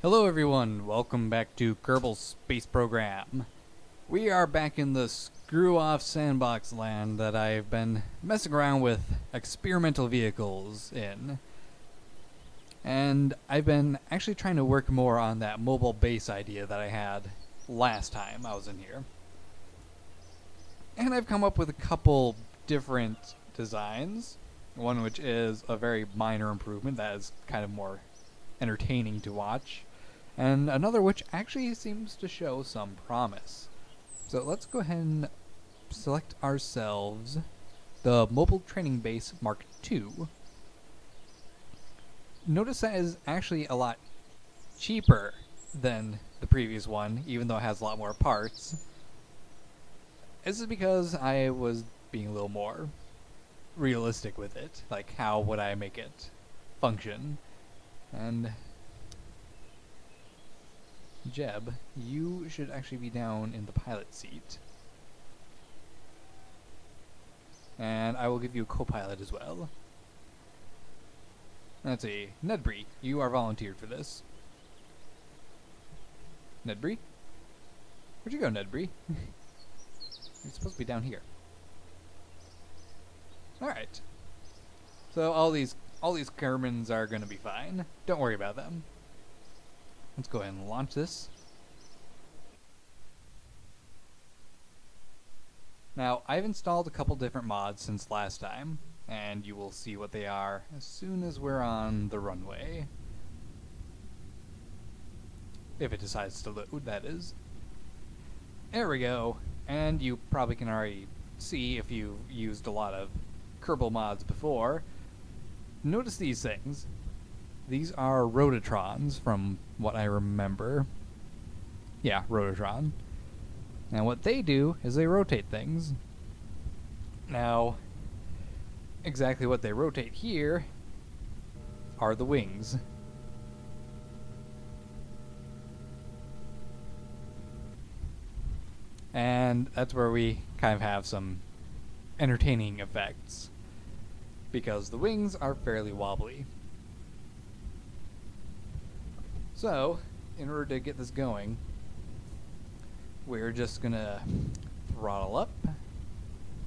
Hello everyone, welcome back to Kerbal Space Program. We are back in the screw-off sandbox land that I've been messing around with experimental vehicles in. And I've been actually trying to work more on that mobile base idea that I had last time I was in here. And I've come up with a couple different designs. One which is a very minor improvement that is kind of more entertaining to watch. And another which actually seems to show some promise. So let's go ahead and select ourselves the Mobile Training Base Mark II. Notice that is actually a lot cheaper than the previous one, even though it has a lot more parts. This is because I was being a little more realistic with it. Like, how would I make it function? And Jeb, you should actually be down in the pilot seat. And I will give you a co-pilot as well. Let's see. Nedbree, you are volunteered for this. Nedbree? Where'd you go, Nedbree? You're supposed to be down here. Alright. So all these Kermans are gonna be fine. Don't worry about them. Let's go ahead and launch this. Now, I've installed a couple different mods since last time, and you will see what they are as soon as we're on the runway. If it decides to load, that is. There we go. And you probably can already see if you've used a lot of Kerbal mods before. Notice these things. These are Rototrons, from what I remember. Yeah, Rototron. Now what they do is they rotate things. Now, exactly what they rotate here are the wings. And that's where we kind of have some entertaining effects, because the wings are fairly wobbly. So, in order to get this going, we're just gonna throttle up,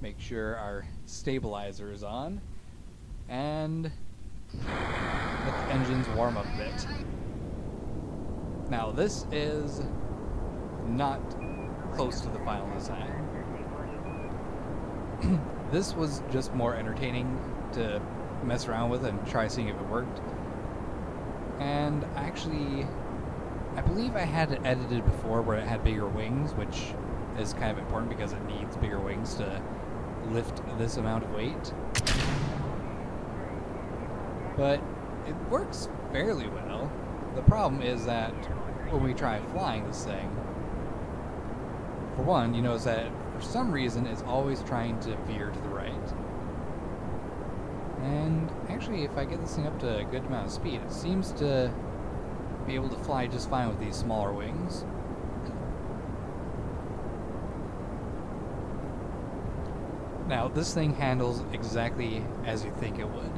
make sure our stabilizer is on, and let the engines warm up a bit. Now this is not close to the final design. This was just more entertaining to mess around with and try seeing if it worked. And actually, I believe I had it edited before where it had bigger wings, which is kind of important because it needs bigger wings to lift this amount of weight. But it works fairly well. The problem is that when we try flying this thing, for one, you notice that for some reason it's always trying to veer to the right. And actually, if I get this thing up to a good amount of speed, it seems to be able to fly just fine with these smaller wings. Now, this thing handles exactly as you think it would.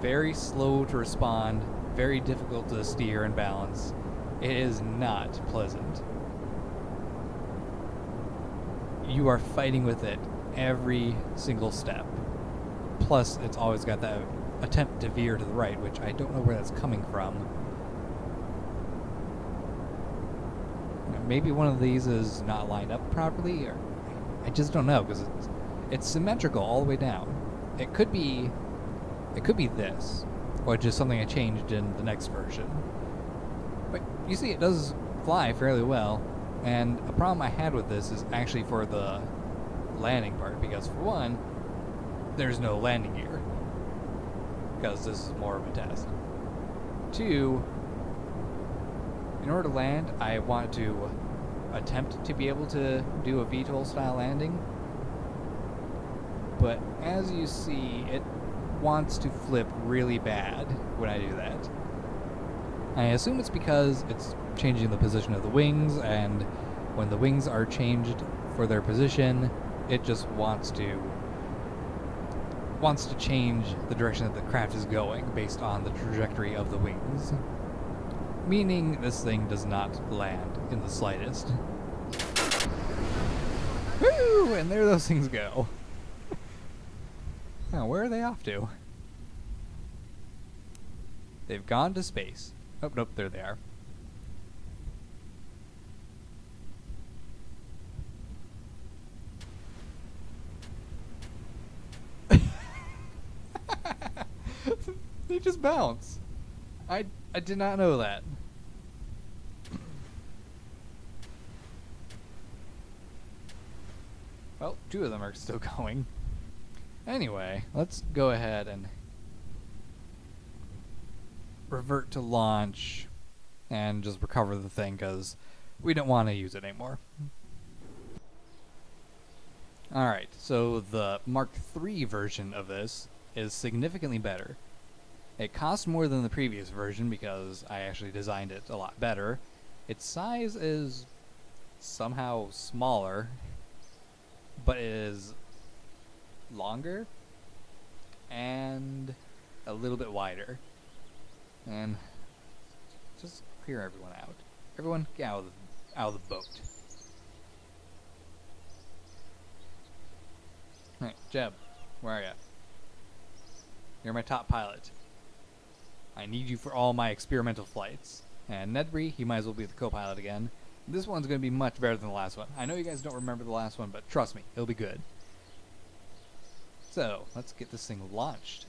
Very slow to respond, very difficult to steer and balance. It is not pleasant. You are fighting with it every single step. Plus, it's always got that attempt to veer to the right, which I don't know where that's coming from. Maybe one of these is not lined up properly, or I just don't know, because it's symmetrical all the way down. It could be this, or just something I changed in the next version. But you see, it does fly fairly well, and a problem I had with this is actually for the landing part, because for one, there's no landing gear, because this is more of a test. Two, in order to land, I wanted to attempt to be able to do a VTOL style landing, but as you see, it wants to flip really bad when I do that. I assume it's because it's changing the position of the wings, and when the wings are changed for their position, it just wants to change the direction that the craft is going based on the trajectory of the wings. Meaning this thing does not land in the slightest. Woo! And there those things go. Now, where are they off to? They've gone to space. Oh, nope, there they are. They just bounce. I did not know that. Well, 2 of them are still going. Anyway, let's go ahead and revert to launch and just recover the thing because we don't want to use it anymore. Alright, so the Mark III version of this is significantly better. It costs more than the previous version because I actually designed it a lot better. Its size is somehow smaller, but it is longer and a little bit wider. And just clear everyone out. Everyone, get out of the boat. Hey, Jeb, where are ya? You're my top pilot. I need you for all my experimental flights. And Nedbury, you might as well be the co-pilot again. This one's going to be much better than the last one. I know you guys don't remember the last one, but trust me, it'll be good. So, let's get this thing launched.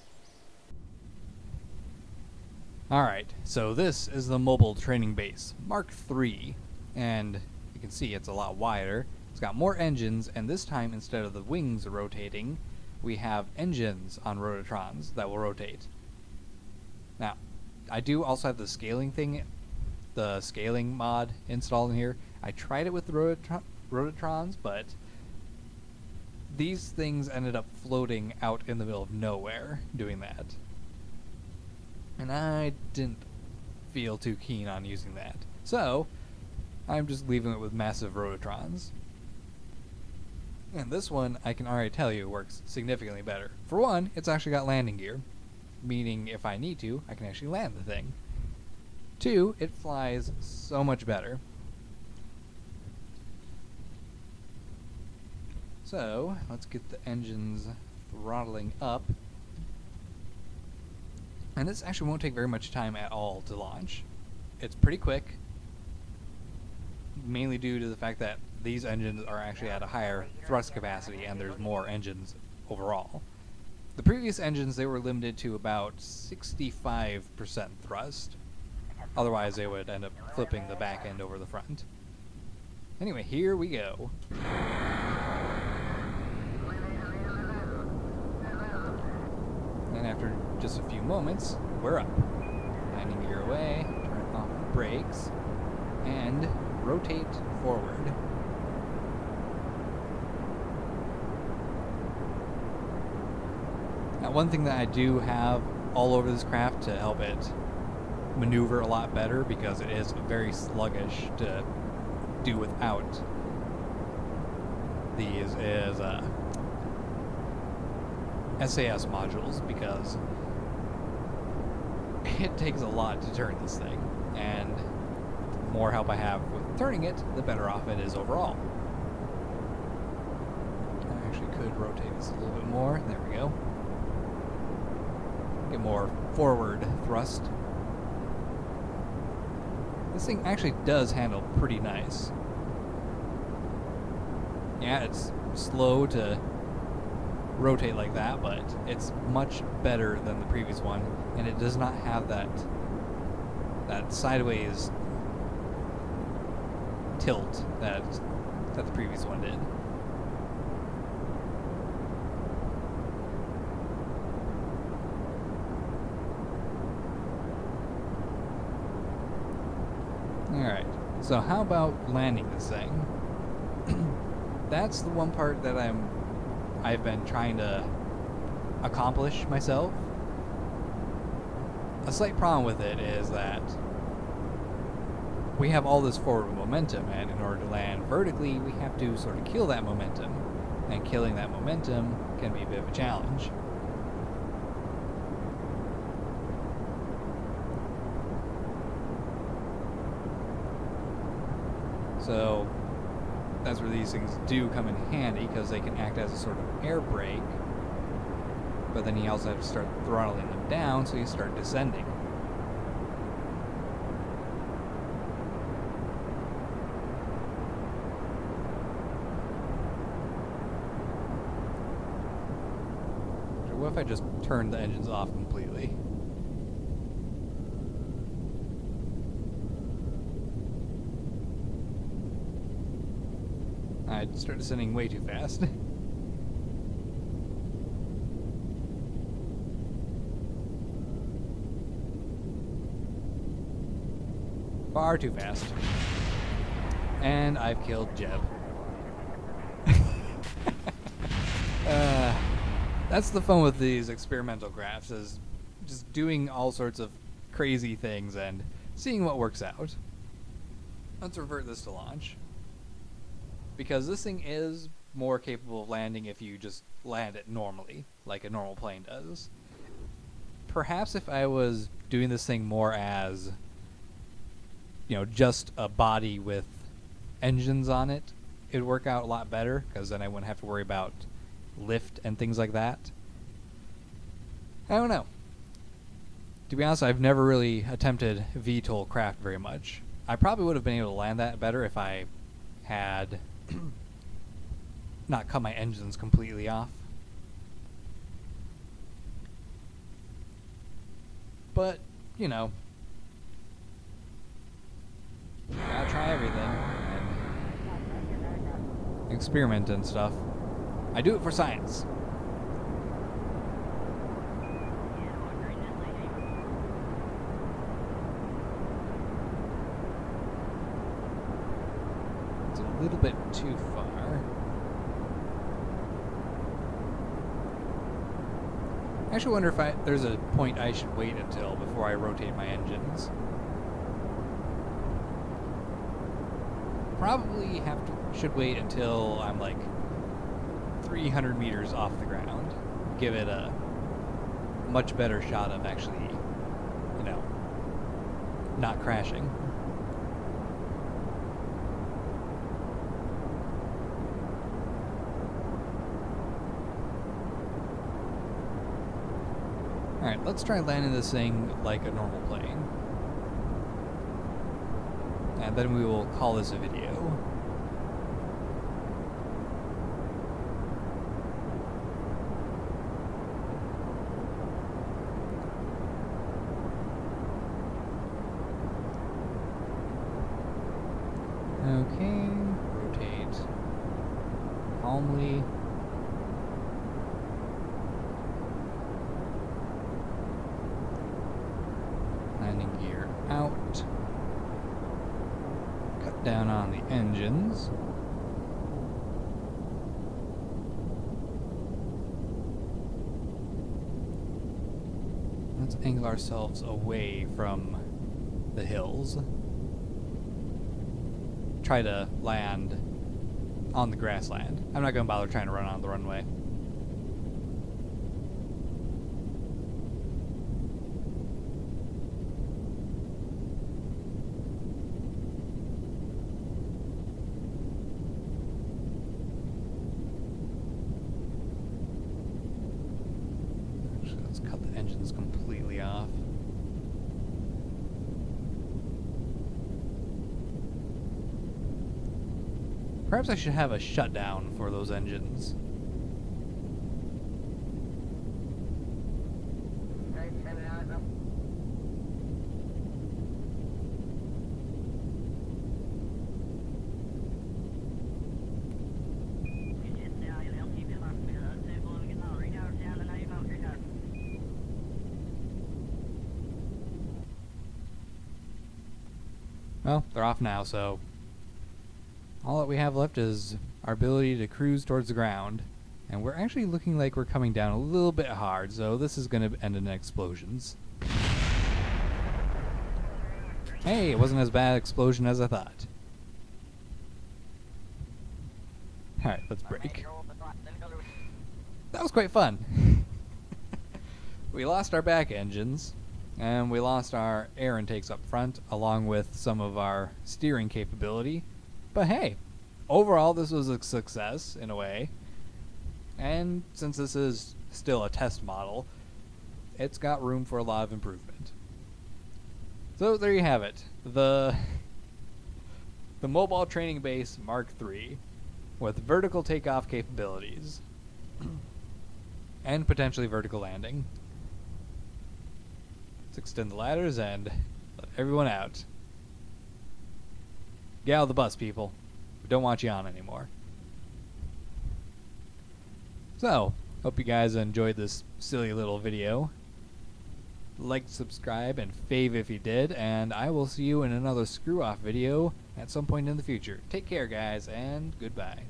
Alright, so this is the mobile training base, Mark III. And you can see it's a lot wider. It's got more engines, and this time instead of the wings rotating, we have engines on rotatrons that will rotate. Now, I do also have the scaling thing, the scaling mod installed in here. I tried it with the rotatrons, but these things ended up floating out in the middle of nowhere doing that. And I didn't feel too keen on using that. So, I'm just leaving it with massive rotatrons. And this one, I can already tell you, works significantly better. For one, it's actually got landing gear, meaning if I need to, I can actually land the thing. 2, it flies so much better. So, let's get the engines throttling up. And this actually won't take very much time at all to launch. It's pretty quick, mainly due to the fact that these engines are actually at a higher thrust capacity and there's more engines overall. The previous engines, they were limited to about 65% thrust. Otherwise, they would end up flipping the back end over the front. Anyway, here we go. And after just a few moments, we're up. Landing gear away, turn off the brakes, and rotate forward. Now, one thing that I do have all over this craft to help it maneuver a lot better, because it is very sluggish to do without these, is SAS modules, because it takes a lot to turn this thing, and the more help I have with turning it, the better off it is overall. I actually could rotate this a little bit more. There we go. Get more forward thrust. This thing actually does handle pretty nice. Yeah, it's slow to rotate like that, but it's much better than the previous one, and it does not have that sideways tilt that the previous one did. Alright, so how about landing this thing? That's the one part that I've been trying to accomplish myself. A slight problem with it is that we have all this forward momentum, and in order to land vertically, we have to sort of kill that momentum, and killing that momentum can be a bit of a challenge. So that's where these things do come in handy, because they can act as a sort of air brake. But then you also have to start throttling them down, so you start descending. What if I just turned the engines off completely? I'd start descending way too fast. Far too fast. And I've killed Jeb. That's the fun with these experimental crafts, is just doing all sorts of crazy things and seeing what works out. Let's revert this to launch, because this thing is more capable of landing if you just land it normally, like a normal plane does. Perhaps if I was doing this thing more as, just a body with engines on it, it'd work out a lot better, because then I wouldn't have to worry about lift and things like that. I don't know. To be honest, I've never really attempted VTOL craft very much. I probably would have been able to land that better if I had not cut my engines completely off. But, gotta try everything and experiment and stuff. I do it for science. It's a little bit too far. I actually wonder if there's a point I should wait until before I rotate my engines. Probably should wait until I'm like 300 meters off the ground. Give it a much better shot of actually, not crashing. Alright, let's try landing this thing like a normal plane. And then we will call this a video. Okay, rotate calmly. Landing gear out. Cut down on the engines. Let's angle ourselves away from the hills. Try to land on the grassland. I'm not going to bother trying to run on the runway. Actually, let's cut the engines completely off. Perhaps I should have a shutdown for those engines. Well, they're off now, so all that we have left is our ability to cruise towards the ground. And we're actually looking like we're coming down a little bit hard, so this is going to end in explosions. Hey, it wasn't as bad an explosion as I thought. Alright, let's brake. That was quite fun. We lost our back engines, and we lost our air intakes up front, along with some of our steering capability. But hey, overall this was a success in a way. And since this is still a test model, it's got room for a lot of improvement. So there you have it. The Mobile Training Base Mark III with vertical takeoff capabilities and potentially vertical landing. Let's extend the ladders and let everyone out. Get out of the bus, people. We don't want you on anymore. So, hope you guys enjoyed this silly little video. Like, subscribe, and fave if you did, and I will see you in another screw-off video at some point in the future. Take care, guys, and goodbye.